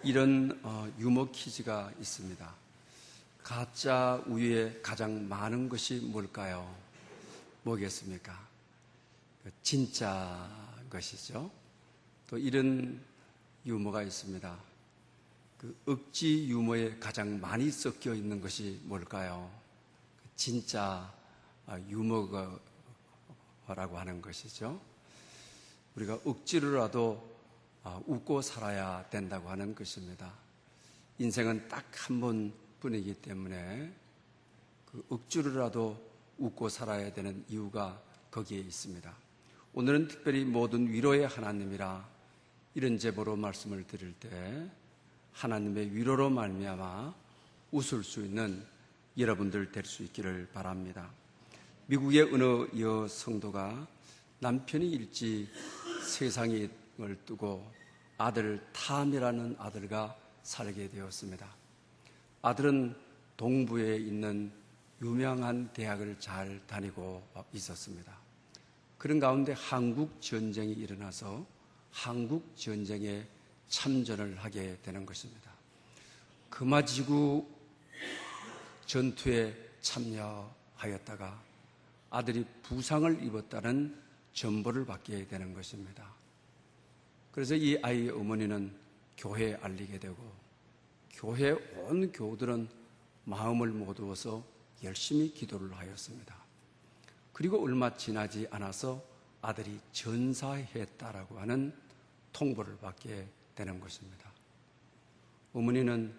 이런 유머 퀴즈가 있습니다. 가짜 우유에 가장 많은 것이 뭘까요? 뭐겠습니까? 진짜 것이죠. 또 이런 유머가 있습니다. 억지 유머에 가장 많이 섞여 있는 것이 뭘까요? 진짜 유머라고 하는 것이죠. 우리가 억지로라도 웃고 살아야 된다고 하는 것입니다. 인생은 딱 한 번뿐이기 때문에 억지로라도 웃고 살아야 되는 이유가 거기에 있습니다. 오늘은 특별히 모든 위로의 하나님이라 이런 제보로 말씀을 드릴 때 하나님의 위로로 말미암아 웃을 수 있는 여러분들 될 수 있기를 바랍니다. 미국의 어느 여성도가 남편이 일찍 세상을 뜨고 아들 탐이라는 아들과 살게 되었습니다. 아들은 동부에 있는 유명한 대학을 잘 다니고 있었습니다. 그런 가운데 한국 전쟁이 일어나서 한국 전쟁에 참전을 하게 되는 것입니다. 금화지구 전투에 참여하였다가 아들이 부상을 입었다는 전보를 받게 되는 것입니다. 그래서 이 아이의 어머니는 교회에 알리게 되고 교회 온 교우들은 마음을 모두어서 열심히 기도를 하였습니다. 그리고 얼마 지나지 않아서 아들이 전사했다라고 하는 통보를 받게 되는 것입니다. 어머니는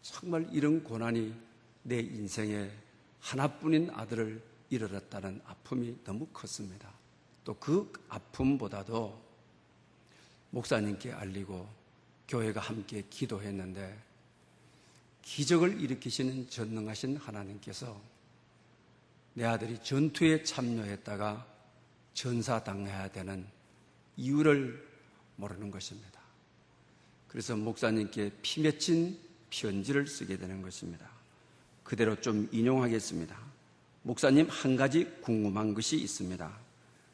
정말 이런 고난이 내 인생에 하나뿐인 아들을 잃었다는 아픔이 너무 컸습니다. 또 그 아픔보다도 목사님께 알리고 교회가 함께 기도했는데 기적을 일으키시는 전능하신 하나님께서 내 아들이 전투에 참여했다가 전사당해야 되는 이유를 모르는 것입니다. 그래서 목사님께 피 맺힌 편지를 쓰게 되는 것입니다. 그대로 좀 인용하겠습니다. 목사님, 한 가지 궁금한 것이 있습니다.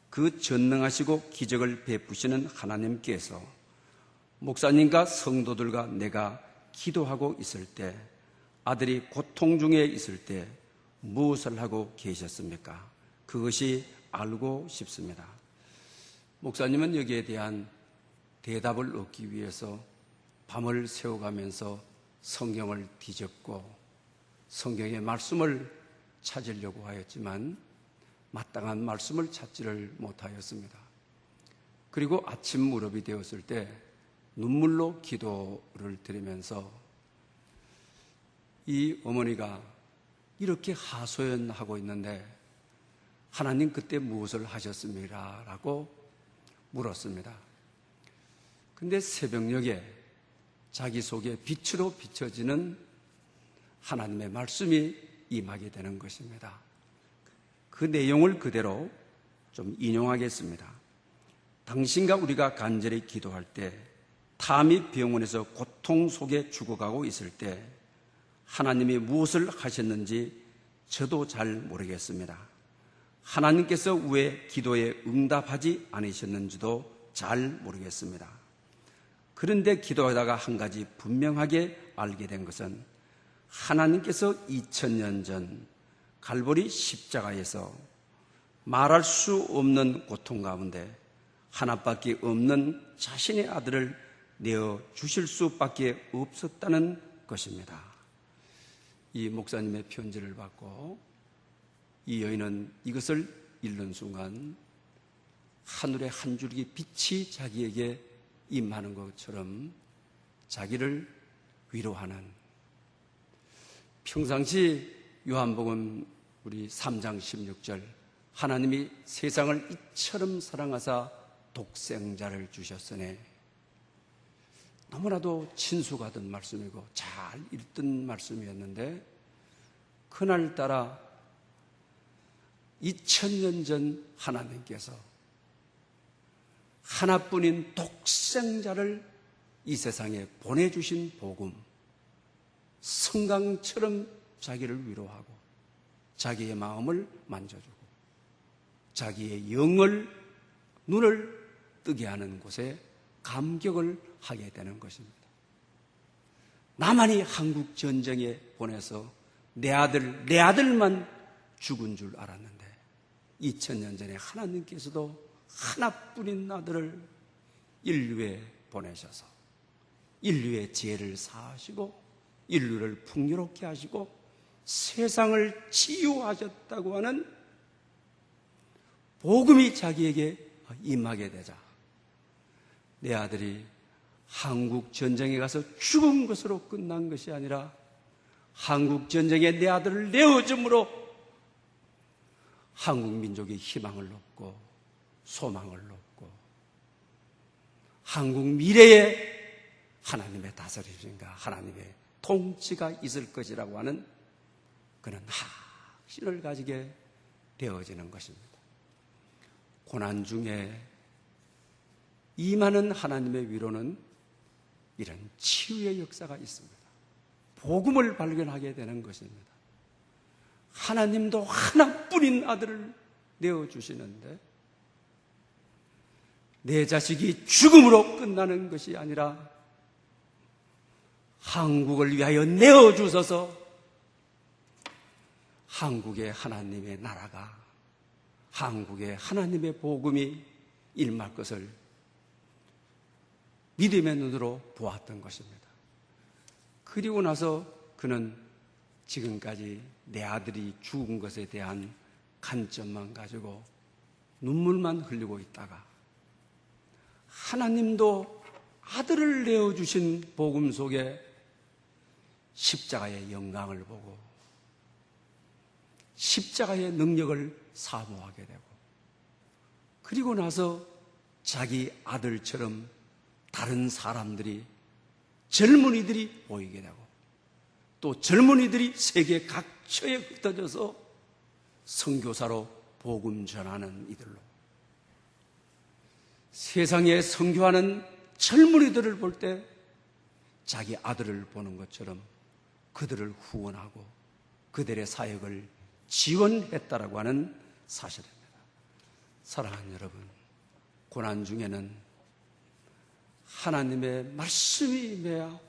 그 전능하시고 기적을 베푸시는 하나님께서 목사님과 성도들과 내가 기도하고 있을 때 아들이 고통 중에 있을 때 무엇을 하고 계셨습니까? 그것이 알고 싶습니다. 목사님은 여기에 대한 대답을 얻기 위해서 밤을 새워가면서 성경을 뒤적고 성경의 말씀을 찾으려고 하였지만 마땅한 말씀을 찾지를 못하였습니다. 그리고 아침 무렵이 되었을 때 눈물로 기도를 드리면서 이 어머니가 이렇게 하소연하고 있는데 하나님 그때 무엇을 하셨습니까? 라고 물었습니다. 근데 새벽녘에 자기 속에 빛으로 비춰지는 하나님의 말씀이 임하게 되는 것입니다. 그 내용을 그대로 좀 인용하겠습니다. 당신과 우리가 간절히 기도할 때 탐이 병원에서 고통 속에 죽어가고 있을 때 하나님이 무엇을 하셨는지 저도 잘 모르겠습니다. 하나님께서 왜 기도에 응답하지 않으셨는지도 잘 모르겠습니다. 그런데 기도하다가 한 가지 분명하게 알게 된 것은 하나님께서 2000년 전 갈보리 십자가에서 말할 수 없는 고통 가운데 하나밖에 없는 자신의 아들을 내어 주실 수밖에 없었다는 것입니다. 이 목사님의 편지를 받고 이 여인은 이것을 읽는 순간 하늘의 한 줄기 빛이 자기에게 임하는 것처럼 자기를 위로하는, 평상시 요한복음 우리 3장 16절 하나님이 세상을 이처럼 사랑하사 독생자를 주셨으니, 너무나도 친숙하던 말씀이고 잘 읽던 말씀이었는데 그날따라 2000년 전 하나님께서 하나뿐인 독생자를 이 세상에 보내주신 복음, 성강처럼 자기를 위로하고 자기의 마음을 만져주고 자기의 눈을 뜨게 하는 곳에 감격을 하게 되는 것입니다. 나만이 한국 전쟁에 보내서 내 아들만 죽은 줄 알았는데 2000년 전에 하나님께서도 하나뿐인 아들을 인류에 보내셔서 인류의 죄를 사하시고 인류를 풍요롭게 하시고 세상을 치유하셨다고 하는 복음이 자기에게 임하게 되자 내 아들이 한국 전쟁에 가서 죽은 것으로 끝난 것이 아니라 한국 전쟁에 내 아들을 내어줌으로 한국 민족이 희망을 얻고 소망을 얻고 한국 미래에 하나님의 다스리심과 하나님의 통치가 있을 것이라고 하는 그런 확신을 가지게 되어지는 것입니다. 고난 중에 임하는 하나님의 위로는 이런 치유의 역사가 있습니다. 복음을 발견하게 되는 것입니다. 하나님도 하나뿐인 아들을 내어주시는데 내 자식이 죽음으로 끝나는 것이 아니라 한국을 위하여 내어주셔서 한국의 하나님의 나라가 한국의 하나님의 복음이 임할 것을 믿음의 눈으로 보았던 것입니다. 그리고 나서 그는 지금까지 내 아들이 죽은 것에 대한 관점만 가지고 눈물만 흘리고 있다가 하나님도 아들을 내어주신 복음 속에 십자가의 영광을 보고 십자가의 능력을 사모하게 되고 그리고 나서 자기 아들처럼 다른 사람들이 젊은이들이 보이게 되고 또 젊은이들이 세계 각처에 흩어져서 선교사로 복음 전하는 이들로 세상에 선교하는 젊은이들을 볼 때 자기 아들을 보는 것처럼 그들을 후원하고 그들의 사역을 지원했다라고 하는 사실입니다. 사랑하는 여러분, 고난 중에는 하나님의 말씀이 임해야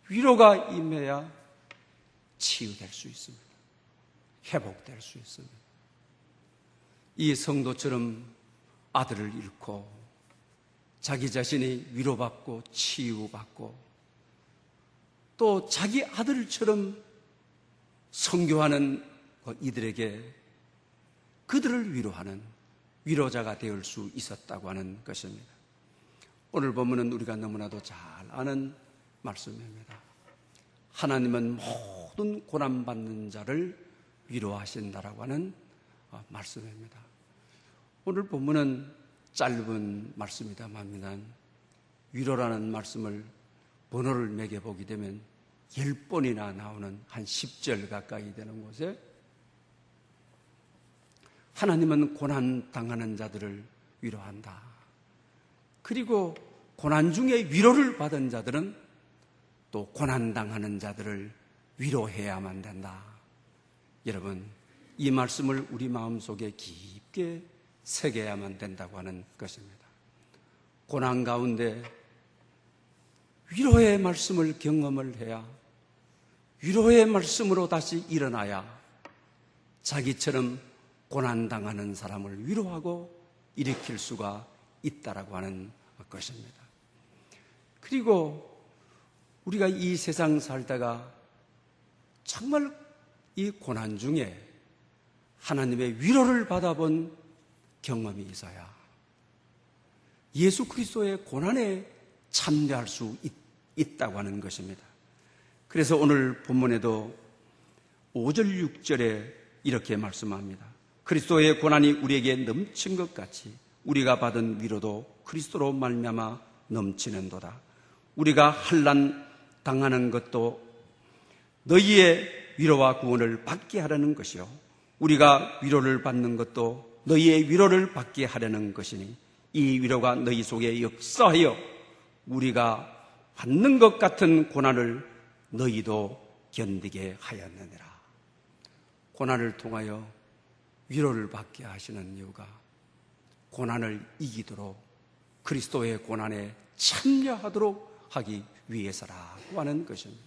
위로가 임해야 치유될 수 있습니다. 회복될 수 있습니다. 이 성도처럼 아들을 잃고 자기 자신이 위로받고 치유받고 또 자기 아들처럼 선교하는 이들에게 그들을 위로하는 위로자가 되을 수 있었다고 하는 것입니다. 오늘 본문은 우리가 너무나도 잘 아는 말씀입니다. 하나님은 모든 고난받는 자를 위로하신다라고 하는 말씀입니다. 오늘 본문은 짧은 말씀이다만 위로라는 말씀을 번호를 매겨보게 되면 10번이나 나오는 한 10절 가까이 되는 곳에 하나님은 고난당하는 자들을 위로한다. 그리고 고난 중에 위로를 받은 자들은 또 고난당하는 자들을 위로해야만 된다. 여러분, 이 말씀을 우리 마음속에 깊게 새겨야만 된다고 하는 것입니다. 고난 가운데 위로의 말씀을 경험을 해야 위로의 말씀으로 다시 일어나야 자기처럼 고난당하는 사람을 위로하고 일으킬 수가 있다라고 하는 것입니다. 그리고 우리가 이 세상 살다가 정말 이 고난 중에 하나님의 위로를 받아본 경험이 있어야 예수 그리스도의 고난에 참여할 수 있다고 하는 것입니다. 그래서 오늘 본문에도 5절 6절에 이렇게 말씀합니다. 그리스도의 고난이 우리에게 넘친 것 같이 우리가 받은 위로도 그리스도로 말미암아 넘치는도다. 우리가 환난 당하는 것도 너희의 위로와 구원을 받게 하려는 것이요 우리가 위로를 받는 것도 너희의 위로를 받게 하려는 것이니 이 위로가 너희 속에 역사하여 우리가 받는 것 같은 고난을 너희도 견디게 하였느니라. 고난을 통하여 위로를 받게 하시는 이유가 고난을 이기도록 그리스도의 고난에 참여하도록 하기 위해서라고 하는 것입니다.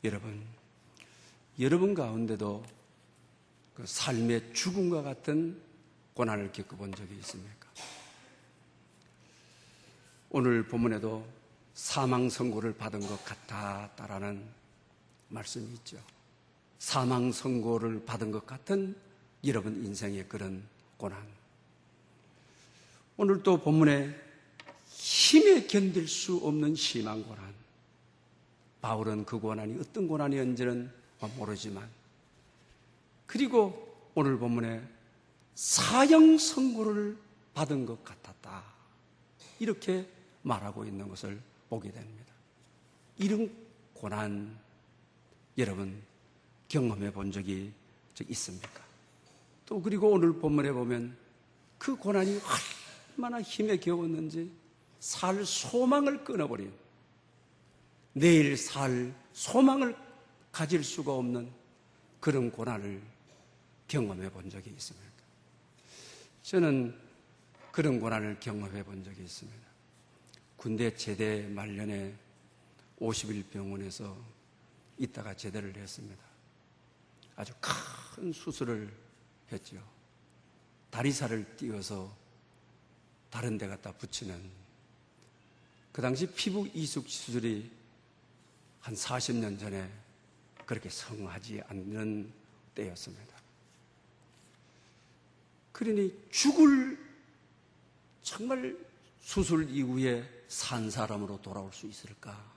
여러분 가운데도 그 삶의 죽음과 같은 고난을 겪어본 적이 있습니까? 오늘 본문에도 사망 선고를 받은 것 같았다라는 말씀이 있죠. 사망 선고를 받은 것 같은 여러분 인생의 그런 고난. 오늘 또 본문에 힘에 견딜 수 없는 심한 고난. 바울은 그 고난이 어떤 고난이었는지는 모르지만, 그리고 오늘 본문에 사형 선고를 받은 것 같았다, 이렇게 말하고 있는 것을 보게 됩니다. 이런 고난 여러분 경험해 본 적이 있습니까? 또 그리고 오늘 본문에 보면 그 고난이 얼마나 힘에 겨웠는지 살 소망을 끊어버린, 내일 살 소망을 가질 수가 없는 그런 고난을 경험해 본 적이 있습니다. 저는 그런 고난을 경험해 본 적이 있습니다. 군대 제대 말년에 51병원에서 있다가 제대를 했습니다. 아주 큰 수술을 했죠. 다리살을 띄워서 다른 데 갖다 붙이는, 그 당시 피부 이식 수술이 한 40년 전에 그렇게 성하지 않는 때였습니다. 그러니 정말 수술 이후에 산 사람으로 돌아올 수 있을까?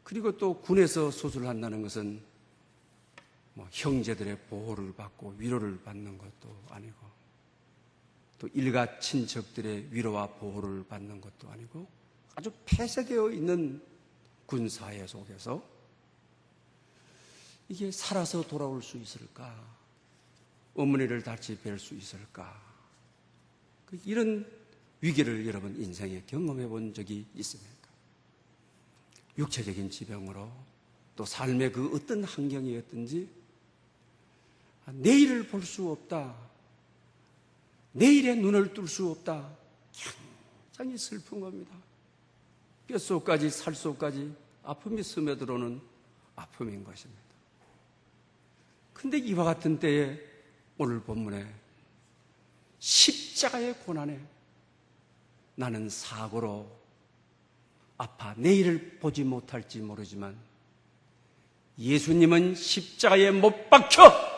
그리고 또 군에서 수술한다는 것은 형제들의 보호를 받고 위로를 받는 것도 아니고, 또 일가 친척들의 위로와 보호를 받는 것도 아니고, 아주 폐쇄되어 있는 군사회 속에서 이게 살아서 돌아올 수 있을까? 어머니를 다시 뵐 수 있을까? 이런 위기를 여러분 인생에 경험해 본 적이 있습니까? 육체적인 지병으로, 또 삶의 그 어떤 환경이었든지 내일을 볼 수 없다, 내일의 눈을 뜰 수 없다, 굉장히 슬픈 겁니다. 뼛속까지 살속까지 아픔이 스며들어오는 아픔인 것입니다. 그런데 이와 같은 때에 오늘 본문에 십자가의 고난에 나는 사고로 아파 내일을 보지 못할지 모르지만 예수님은 십자가에 못 박혀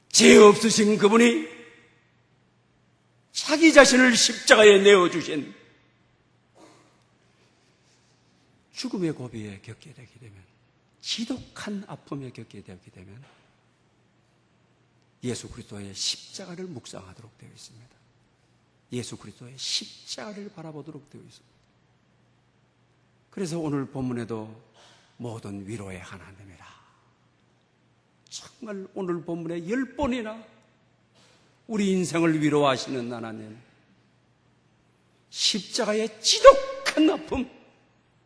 죄 없으신 그분이 자기 자신을 십자가에 내어주신 죽음의 고비에 겪게 되게 되면, 지독한 아픔에 겪게 되게 되면 예수 그리스도의 십자가를 묵상하도록 되어 있습니다. 예수 그리스도의 십자가를 바라보도록 되어 있습니다. 그래서 오늘 본문에도 모든 위로의 하나님이라, 정말 오늘 본문에 10번이나 우리 인생을 위로하시는 하나님, 십자가의 지독한 아픔,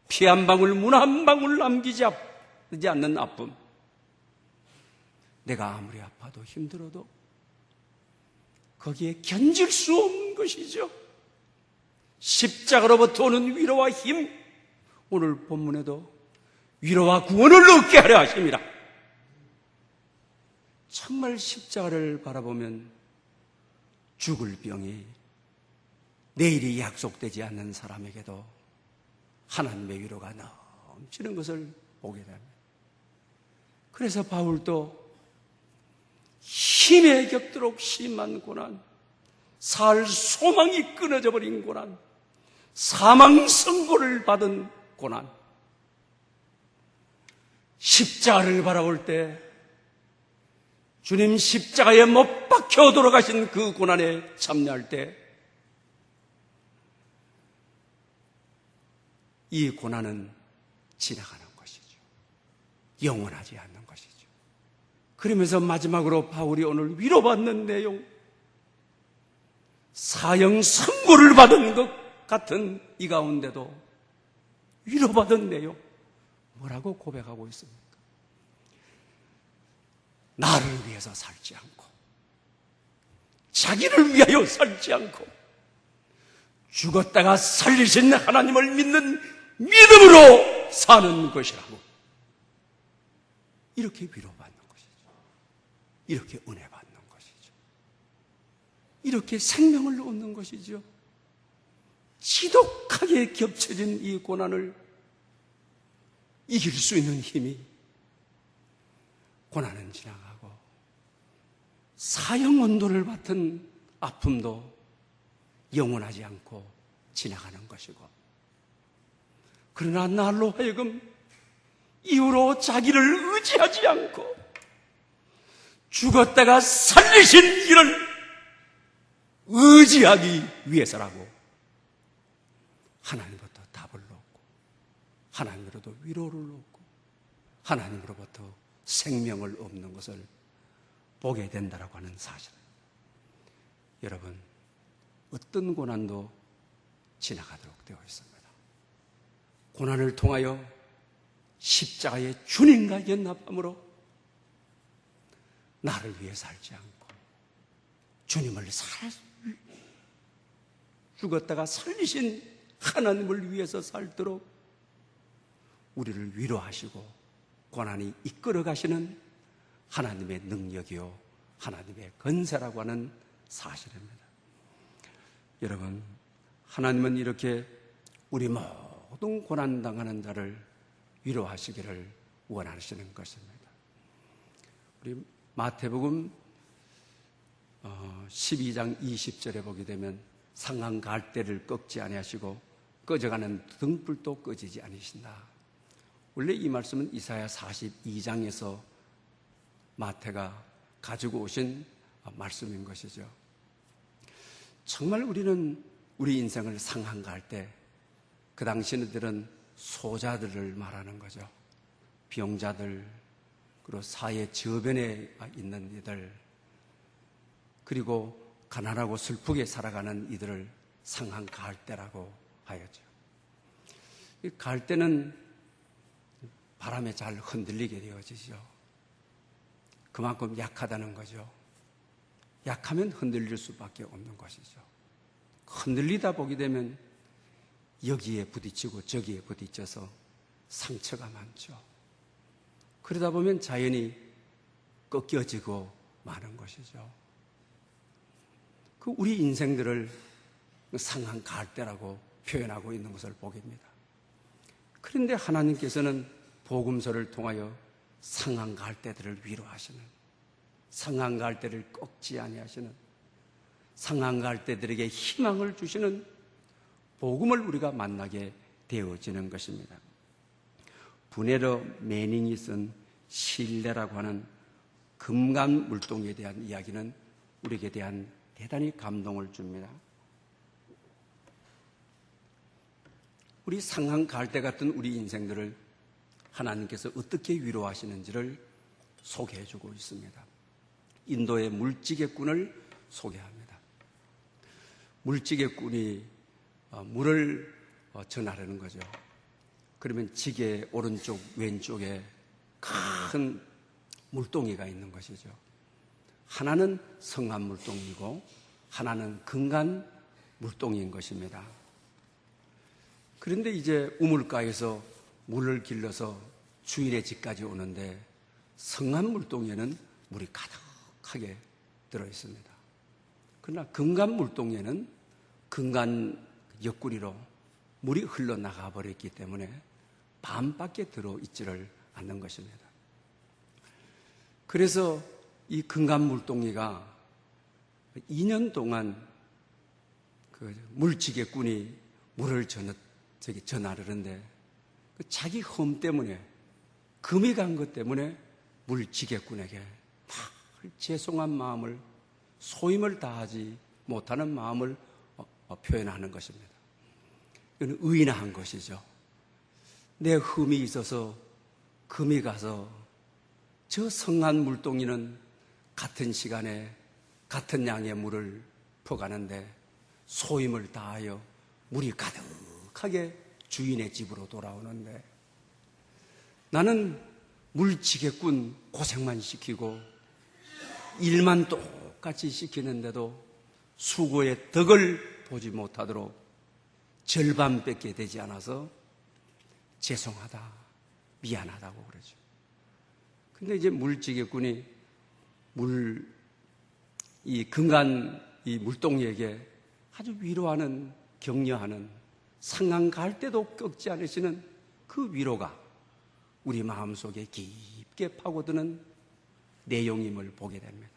피 한 방울, 문 한 방울 남기지 않는 아픔, 내가 아무리 아파도 힘들어도 거기에 견딜 수 없는 것이죠. 십자가로부터 오는 위로와 힘, 오늘 본문에도 위로와 구원을 얻게 하려 하십니다. 정말 십자가를 바라보면 죽을 병이 내일이 약속되지 않는 사람에게도 하나님의 위로가 넘치는 것을 보게 됩니다. 그래서 바울도 힘에 겹도록 심한 고난, 살 소망이 끊어져 버린 고난, 사망 선고를 받은 고난, 십자가를 바라볼 때 주님 십자가에 못 박혀 돌아가신 그 고난에 참여할 때 이 고난은 지나가는 것이죠. 영원하지 않는 것이죠. 그러면서 마지막으로 바울이 오늘 위로받는 내용, 사형 선고를 받은 것 같은 이 가운데도 위로받은 내용, 뭐라고 고백하고 있습니까? 나를 위해서 살지 않고 자기를 위하여 살지 않고 죽었다가 살리신 하나님을 믿는 믿음으로 사는 것이라고. 이렇게 위로받는 것이죠. 이렇게 은혜 받는 것이죠. 이렇게 생명을 얻는 것이죠. 지독하게 겹쳐진 이 고난을 이길 수 있는 힘이, 고난은 지나가고 사형 언도를 맡은 아픔도 영원하지 않고 지나가는 것이고, 그러나 날로 하여금 이후로 자기를 의지하지 않고 죽었다가 살리신 이를 의지하기 위해서라고 하나님부터 답을 얻고, 하나님으로부터 위로를 얻고, 하나님으로부터 생명을 얻는 것을 보게 된다라고 하는 사실. 여러분, 어떤 고난도 지나가도록 되어 있습니다. 고난을 통하여 십자가의 주님과 연합함으로 나를 위해 살지 않고 주님을 죽었다가 살리신 하나님을 위해서 살도록 우리를 위로하시고 고난이 이끌어 가시는 하나님의 능력이요 하나님의 건세라고 하는 사실입니다. 여러분, 하나님은 이렇게 우리 모든 고난당하는 자를 위로하시기를 원하시는 것입니다. 우리 마태복음 12장 20절에 보게 되면 상한 갈대를 꺾지 아니하시고 꺼져가는 등불도 꺼지지 않으신다. 원래 이 말씀은 이사야 42장에서 마태가 가지고 오신 말씀인 것이죠. 정말 우리는 우리 인생을 상한가할 때 그 당시들은 소자들을 말하는 거죠. 병자들, 그리고 사회 저변에 있는 이들, 그리고 가난하고 슬프게 살아가는 이들을 상한가할 때라고 하였죠. 이 가을 때는 바람에 잘 흔들리게 되어지죠. 그만큼 약하다는 거죠. 약하면 흔들릴 수밖에 없는 것이죠. 흔들리다 보게 되면 여기에 부딪히고 저기에 부딪혀서 상처가 많죠. 그러다 보면 자연히 꺾여지고 마는 것이죠. 그 우리 인생들을 상한 갈대라고 표현하고 있는 것을 보깁니다. 그런데 하나님께서는 복음서를 통하여 상한 갈대들을 위로하시는, 상한 갈대를 꺾지 아니하시는, 상한 갈대들에게 희망을 주시는 복음을 우리가 만나게 되어지는 것입니다. 부네러 매닝이 쓴 신뢰라고 하는 금간 물동에 대한 이야기는 우리에게 대한 대단히 감동을 줍니다. 우리 상한 갈대 같은 우리 인생들을 하나님께서 어떻게 위로하시는지를 소개해주고 있습니다. 인도의 물지개꾼을 소개합니다. 물지개꾼이 물을 전하려는 거죠. 그러면 지게 오른쪽 왼쪽에 큰 물동이가 있는 것이죠. 하나는 성한 물동이고 하나는 금간 물동인 것입니다. 그런데 이제 우물가에서 물을 길러서 주인의 집까지 오는데 성한 물동에는 물이 가득하게 들어있습니다. 그러나 금간 물동에는 금간 옆구리로 물이 흘러나가 버렸기 때문에 반밖에 들어있지를 않는 것입니다. 그래서 이 금간 물동이가 2년 동안 그 물지개꾼이 물을 전하려는데 자기 험 때문에, 금이 간 것 때문에 물지개꾼에게 늘 죄송한 마음을, 소임을 다하지 못하는 마음을 표현하는 것입니다. 이건 의인한 것이죠. 내 흠이 있어서 금이 가서 저 성한 물동이는 같은 시간에 같은 양의 물을 퍼가는데 소임을 다하여 물이 가득하게 주인의 집으로 돌아오는데 나는 물지개꾼 고생만 시키고 일만 똑같이 시키는데도 수고의 덕을 보지 못하도록 절반밖에 되지 않아서 죄송하다, 미안하다고 그러죠. 근데 이제 물지개꾼이 이 금간 이 물동이에게 아주 위로하는, 격려하는, 상한 갈 때도 꺾지 않으시는 그 위로가 우리 마음속에 깊게 파고드는 내용임을 보게 됩니다.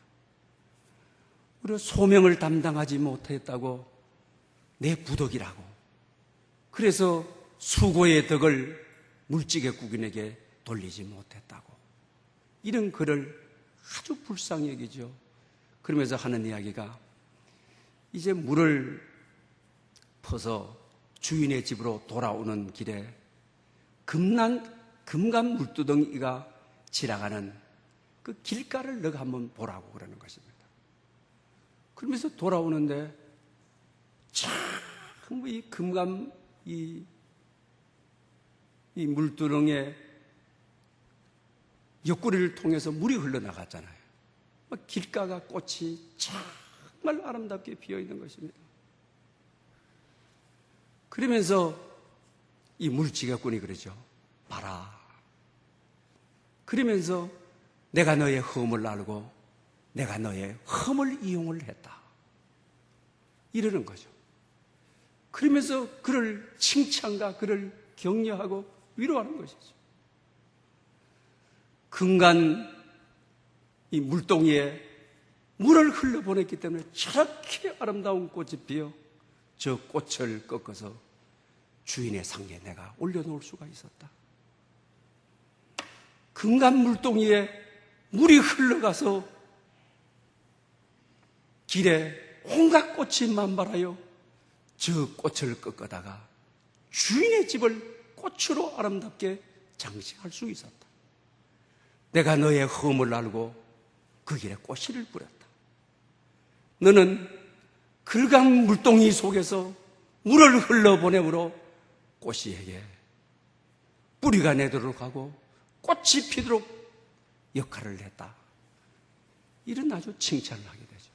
우리가 소명을 담당하지 못했다고, 내 부덕이라고, 그래서 수고의 덕을 물지개꾼에게 돌리지 못했다고, 이런 그를 아주 불쌍히 여기죠. 그러면서 하는 이야기가, 이제 물을 퍼서 주인의 집으로 돌아오는 길에 금간 물두덩이가 지나가는 그 길가를 너가 한번 보라고 그러는 것입니다. 그러면서 돌아오는데 참 이 금간 이 물두덩이에 옆구리를 통해서 물이 흘러나갔잖아요. 길가가 꽃이 정말 아름답게 피어 있는 것입니다. 그러면서 이 물지개꾼이 그러죠. 봐라. 그러면서 내가 너의 흠을 알고 내가 너의 흠을 이용을 했다, 이러는 거죠. 그러면서 그를 칭찬과 그를 격려하고 위로하는 것이죠. 금간 이 물동이에 물을 흘려보냈기 때문에 저렇게 아름다운 꽃이 피어 저 꽃을 꺾어서 주인의 상에 내가 올려놓을 수가 있었다. 금간 물동이에 물이 흘러가서 길에 온갖 꽃이 만발하여 저 꽃을 꺾어다가 주인의 집을 꽃으로 아름답게 장식할 수 있었다. 내가 너의 흠을 알고 그 길에 꽃씨를 뿌렸다. 너는 금간 물동이 속에서 물을 흘러보내므로 꽃씨에게 뿌리가 내도록 하고 꽃이 피도록 역할을 했다. 이런 아주 칭찬을 하게 되죠.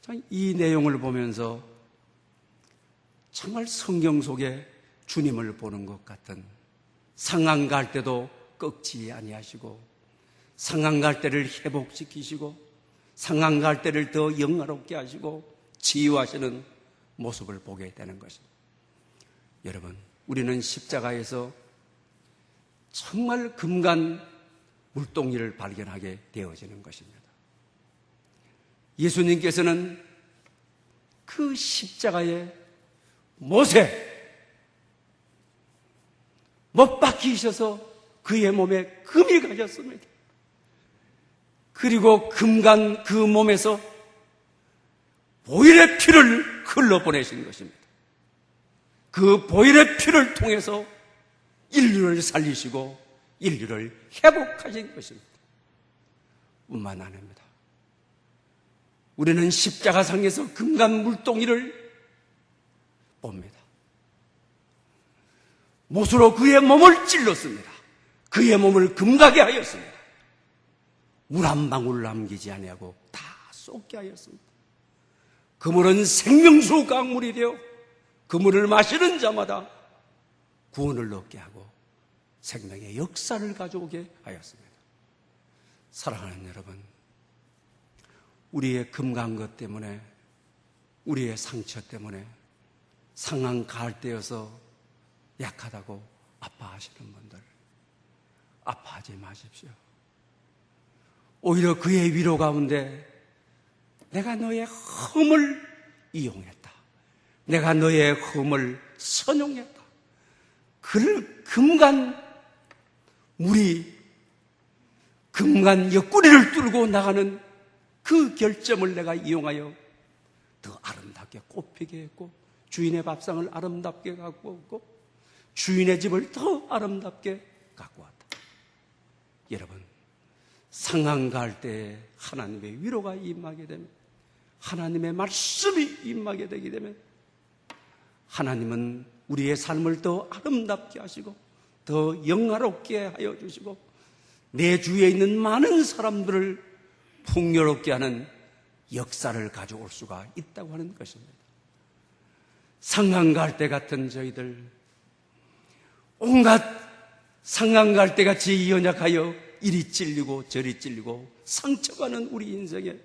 참 이 내용을 보면서 정말 성경 속에 주님을 보는 것 같은, 상한 갈 때도 꺾지 아니하시고 상한 갈 때를 회복시키시고 상한 갈 때를 더 영화롭게 하시고 치유하시는 모습을 보게 되는 것입니다. 여러분, 우리는 십자가에서 정말 금간 물동이를 발견하게 되어지는 것입니다. 예수님께서는 그 십자가에 못에 못 박히셔서 그의 몸에 금이 가셨습니다. 그리고 금간 그 몸에서 보혈의 피를 흘러보내신 것입니다. 그 보혈의 피를 통해서 인류를 살리시고 인류를 회복하신 것입니다. 뿐만 아닙니다. 우리는 십자가상에서 금간 물동이를 봅니다. 못으로 그의 몸을 찔렀습니다. 그의 몸을 금가게 하였습니다. 물 한 방울 남기지 아니하고 다 쏟게 하였습니다. 그 물은 생명수 강물이 되어 그 물을 마시는 자마다 구원을 얻게 하고 생명의 역사를 가져오게 하였습니다. 사랑하는 여러분, 우리의 금간 것 때문에, 우리의 상처 때문에 상한 갈대여서 약하다고 아파하시는 분들, 아파하지 마십시오. 오히려 그의 위로 가운데 내가 너의 흠을 이용했다, 내가 너의 흠을 선용했다, 그를 금간 물이 금간 옆구리를 뚫고 나가는 그 결점을 내가 이용하여 더 아름답게 꽃피게 했고 주인의 밥상을 아름답게 갖고 왔고 주인의 집을 더 아름답게 갖고 왔다. 여러분, 상한 갈 때 하나님의 위로가 임하게 되면, 하나님의 말씀이 임하게 되게 되면 하나님은 우리의 삶을 더 아름답게 하시고 더 영화롭게 하여 주시고 내 주위에 있는 많은 사람들을 풍요롭게 하는 역사를 가져올 수가 있다고 하는 것입니다. 상한갈대 같은 저희들, 온갖 상한갈대같이 연약하여 이리 찔리고 저리 찔리고 상처받는 우리 인생에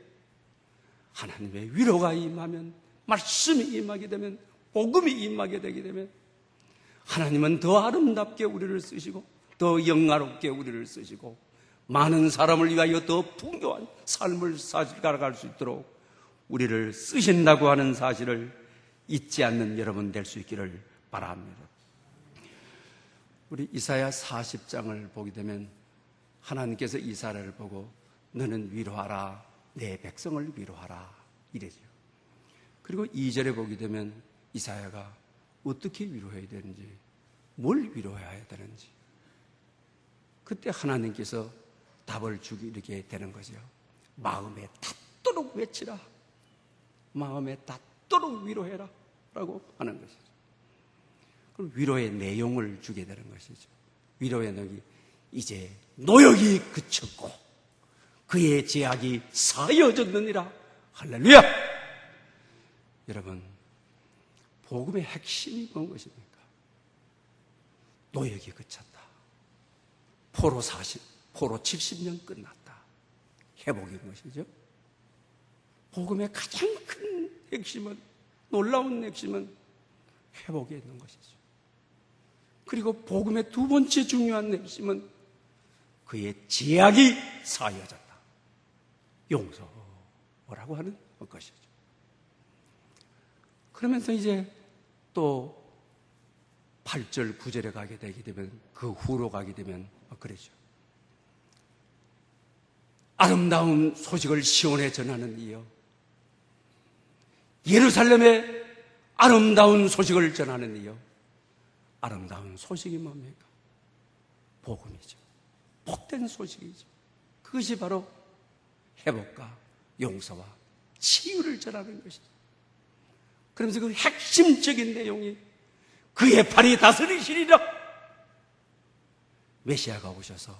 하나님의 위로가 임하면, 말씀이 임하게 되면, 복음이 임하게 되게 되면 하나님은 더 아름답게 우리를 쓰시고 더 영화롭게 우리를 쓰시고 많은 사람을 위하여 더 풍요한 삶을 살아갈 수 있도록 우리를 쓰신다고 하는 사실을 잊지 않는 여러분 될 수 있기를 바랍니다. 우리 이사야 40장을 보게 되면 하나님께서 이사야를 보고 너는 위로하라, 내 백성을 위로하라 이래죠. 그리고 2절에 보게 되면 이사야가 어떻게 위로해야 되는지, 뭘 위로해야 되는지, 그때 하나님께서 답을 주게 되는 거죠. 마음에 닿도록 외치라, 마음에 닿도록 위로해라 라고 하는 것이죠. 그럼 위로의 내용을 주게 되는 것이죠. 위로의 내용이 이제 노역이 그쳤고 그의 죄악이 사여졌느니라. 할렐루야! 여러분, 복음의 핵심이 뭔 것입니까? 노역이 그쳤다. 포로 70년 끝났다. 회복인 것이죠. 복음의 가장 큰 핵심은, 놀라운 핵심은 회복에 있는 것이죠. 그리고 복음의 두 번째 중요한 핵심은 그의 죄악이 사여졌다. 용서라고 하는 것이죠. 그러면서 이제 또 8절, 9절에 가게 되게 되면, 그 후로 가게 되면 그러죠. 아름다운 소식을 시온에 전하는 이여, 예루살렘에 아름다운 소식을 전하는 이여. 아름다운 소식이 뭡니까? 복음이죠. 복된 소식이죠. 그것이 바로 회복과 용서와 치유를 전하는 것이죠. 그러면서 그 핵심적인 내용이 그의 팔이 다스리시리라. 메시아가 오셔서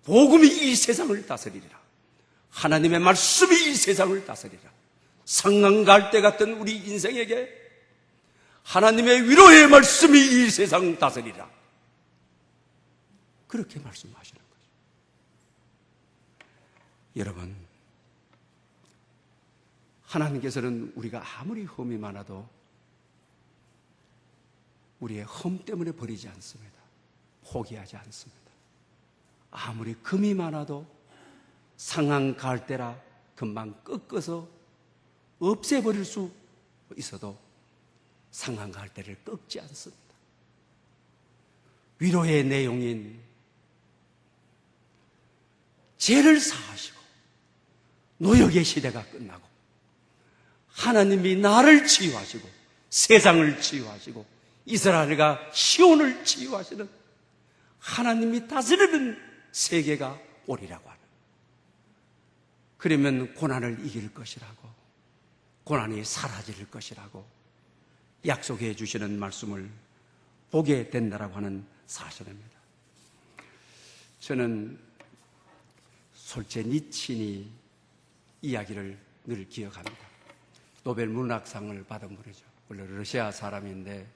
복음이 이 세상을 다스리리라. 하나님의 말씀이 이 세상을 다스리리라. 상한갈대 같은 우리 인생에게 하나님의 위로의 말씀이 이 세상 다스리라. 그렇게 말씀하시는 거죠. 여러분, 하나님께서는 우리가 아무리 흠이 많아도 우리의 흠 때문에 버리지 않습니다. 포기하지 않습니다. 아무리 금이 많아도 상한갈대라 금방 꺾어서 없애버릴 수 있어도 상한갈대를 꺾지 않습니다. 위로의 내용인 죄를 사하시고 노역의 시대가 끝나고 하나님이 나를 치유하시고 세상을 치유하시고 이스라엘과 시온을 치유하시는 하나님이 다스리는 세계가 오리라고 하는, 그러면 고난을 이길 것이라고, 고난이 사라질 것이라고 약속해 주시는 말씀을 보게 된다라고 하는 사실입니다. 저는 솔제니친이 이야기를 늘 기억합니다. 노벨 문학상을 받은 분이죠. 원래 러시아 사람인데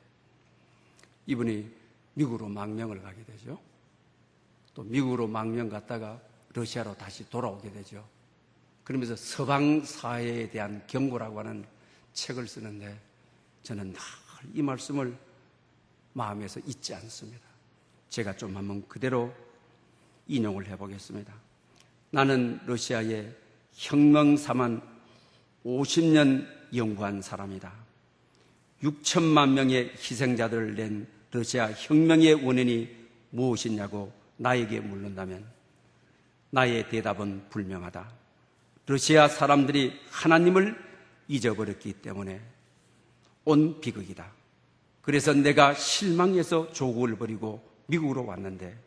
이분이 미국으로 망명을 가게 되죠. 또 미국으로 망명 갔다가 러시아로 다시 돌아오게 되죠. 그러면서 서방 사회에 대한 경고라고 하는 책을 쓰는데 저는 늘 이 말씀을 마음에서 잊지 않습니다. 제가 좀 한번 그대로 인용을 해보겠습니다. 나는 러시아의 혁명사만 50년 연구한 사람이다. 6천만 명의 희생자들을 낸 러시아 혁명의 원인이 무엇이냐고 나에게 묻는다면 나의 대답은 분명하다. 러시아 사람들이 하나님을 잊어버렸기 때문에 온 비극이다. 그래서 내가 실망해서 조국을 버리고 미국으로 왔는데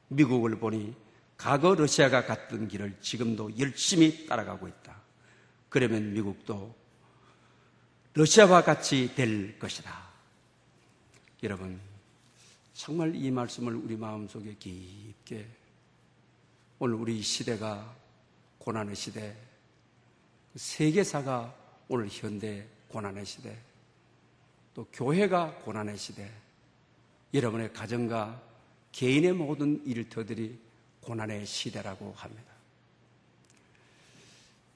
미국을 보니 과거 러시아가 갔던 길을 지금도 열심히 따라가고 있다. 그러면 미국도 러시아와 같이 될 것이다. 여러분, 정말 이 말씀을 우리 마음속에 깊게, 오늘 우리 시대가 고난의 시대, 세계사가 오늘 현대 고난의 시대, 또 교회가 고난의 시대, 여러분의 가정과 개인의 모든 일터들이 고난의 시대라고 합니다.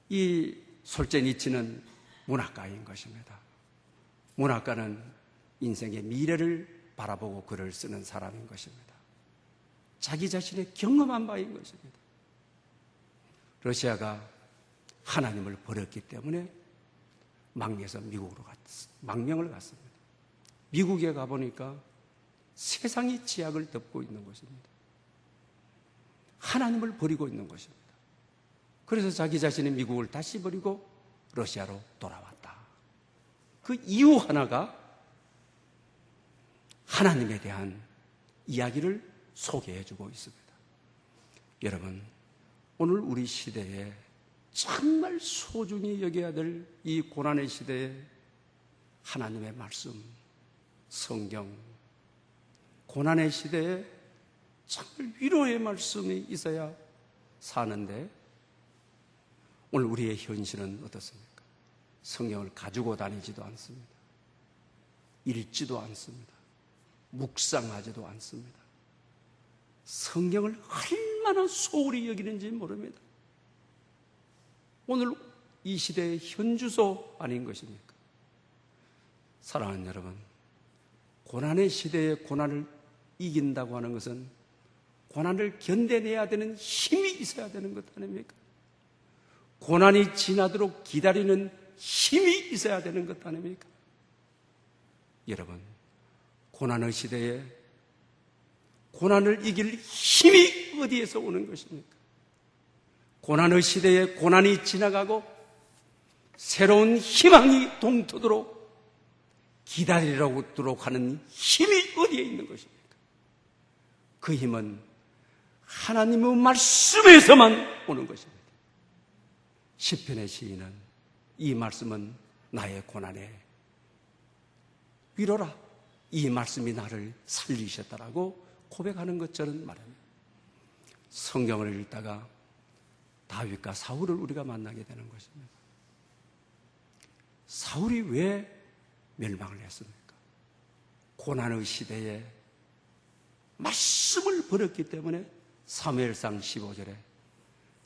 이 솔제니치는 문학가인 것입니다. 문학가는 인생의 미래를 바라보고 글을 쓰는 사람인 것입니다. 자기 자신의 경험한 바인 것입니다. 러시아가 하나님을 버렸기 때문에 망명해서 망명을 갔습니다. 미국에 가보니까 세상이 지약을 덮고 있는 것입니다. 하나님을 버리고 있는 것입니다. 그래서 자기 자신이 미국을 다시 버리고 러시아로 돌아왔다. 그 이유 하나가 하나님에 대한 이야기를 소개해주고 있습니다. 여러분, 오늘 우리 시대에 정말 소중히 여겨야 될 이 고난의 시대에 하나님의 말씀, 성경, 고난의 시대에 정말 위로의 말씀이 있어야 사는데 오늘 우리의 현실은 어떻습니까? 성경을 가지고 다니지도 않습니다. 읽지도 않습니다. 묵상하지도 않습니다. 성경을 얼마나 소홀히 여기는지 모릅니다. 오늘 이 시대의 현주소 아닌 것입니까? 사랑하는 여러분, 고난의 시대에 고난을 이긴다고 하는 것은 고난을 견뎌내야 되는 힘이 있어야 되는 것 아닙니까? 고난이 지나도록 기다리는 힘이 있어야 되는 것 아닙니까? 여러분, 고난의 시대에 고난을 이길 힘이 어디에서 오는 것입니까? 고난의 시대에 고난이 지나가고 새로운 희망이 동토도록 기다리도록 하는 힘이 어디에 있는 것입니까? 그 힘은 하나님의 말씀에서만 오는 것입니다. 시편의 시인은 이 말씀은 나의 고난의 위로라. 이 말씀이 나를 살리셨다라고 고백하는 것처럼 말합니다. 성경을 읽다가 다윗과 사울을 우리가 만나게 되는 것입니다. 사울이 왜 멸망을 했습니까? 고난의 시대에 말씀을 버렸기 때문에 사무엘상 15절에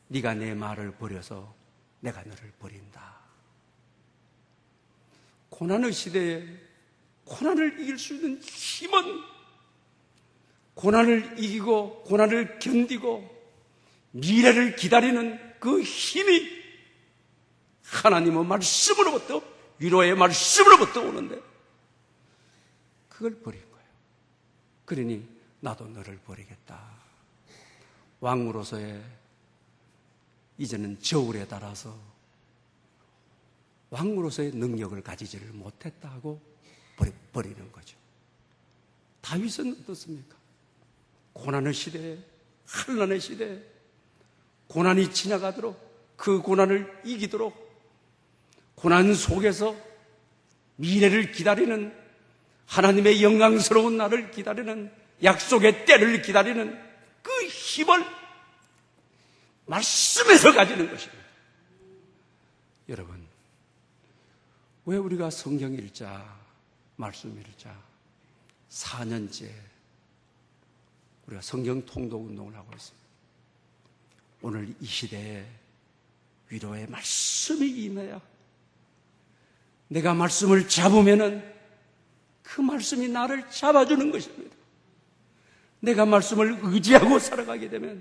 네가 내 말을 버려서 내가 너를 버린다. 고난의 시대에 고난을 이길 수 있는 힘은 고난을 이기고 고난을 견디고 미래를 기다리는 그 힘이 하나님의 말씀으로부터, 위로의 말씀으로부터 오는데 그걸 버린 거예요. 그러니 나도 너를 버리겠다. 왕으로서의 이제는 저울에 달아서 왕으로서의 능력을 가지지를 못했다 하고 버리는 거죠. 다윗은 어떻습니까? 고난의 시대에, 환난의 시대에 고난이 지나가도록, 그 고난을 이기도록 고난 속에서 미래를 기다리는, 하나님의 영광스러운 날을 기다리는, 약속의 때를 기다리는 그 힘을 말씀에서 가지는 것입니다. 여러분, 왜 우리가 성경 읽자, 말씀 읽자 4년째 우리가 성경 통독 운동을 하고 있습니다. 오늘 이 시대에 위로의 말씀이 임해야 내가 말씀을 잡으면은 그 말씀이 나를 잡아주는 것입니다. 내가 말씀을 의지하고 살아가게 되면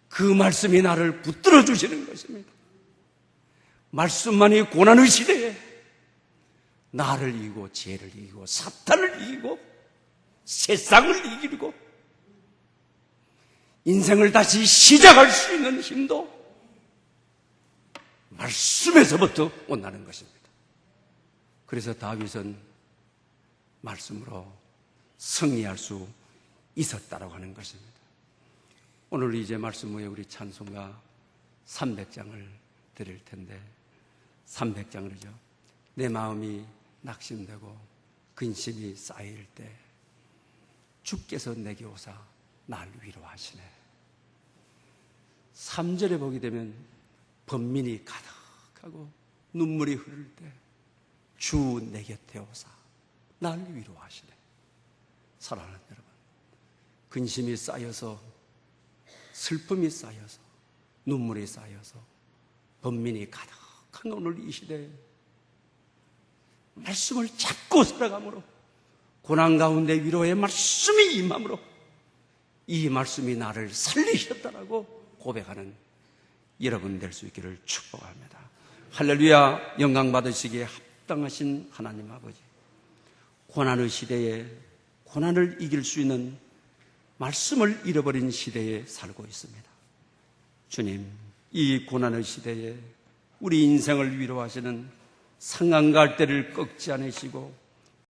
그 말씀이 나를 붙들어 주시는 것입니다. 말씀만이 고난의 시대에 나를 이기고 죄를 이기고 사탄을 이기고 세상을 이기고 인생을 다시 시작할 수 있는 힘도 말씀에서부터 온다는 것입니다. 그래서 다윗은 말씀으로 승리할 수 있었다라고 하는 것입니다. 오늘 이제 말씀 후에 우리 찬송가 300장을 드릴 텐데 300장을요. 내 마음이 낙심되고 근심이 쌓일 때 주께서 내게 오사 날 위로하시네. 3절에 보게 되면 번민이 가득하고 눈물이 흐를 때 주 내 곁에 오사 날 위로하시네. 사랑하는 여러분, 근심이 쌓여서, 슬픔이 쌓여서, 눈물이 쌓여서 번민이 가득한 오늘 이 시대에 말씀을 잡고 살아감으로, 고난 가운데 위로의 말씀이 임함으로 이 말씀이 나를 살리셨다라고 고백하는 여러분 될 수 있기를 축복합니다. 할렐루야. 영광 받으시기에 합당하신 하나님 아버지, 고난의 시대에 고난을 이길 수 있는 말씀을 잃어버린 시대에 살고 있습니다. 주님, 이 고난의 시대에 우리 인생을 위로하시는 상한 갈대를 꺾지 않으시고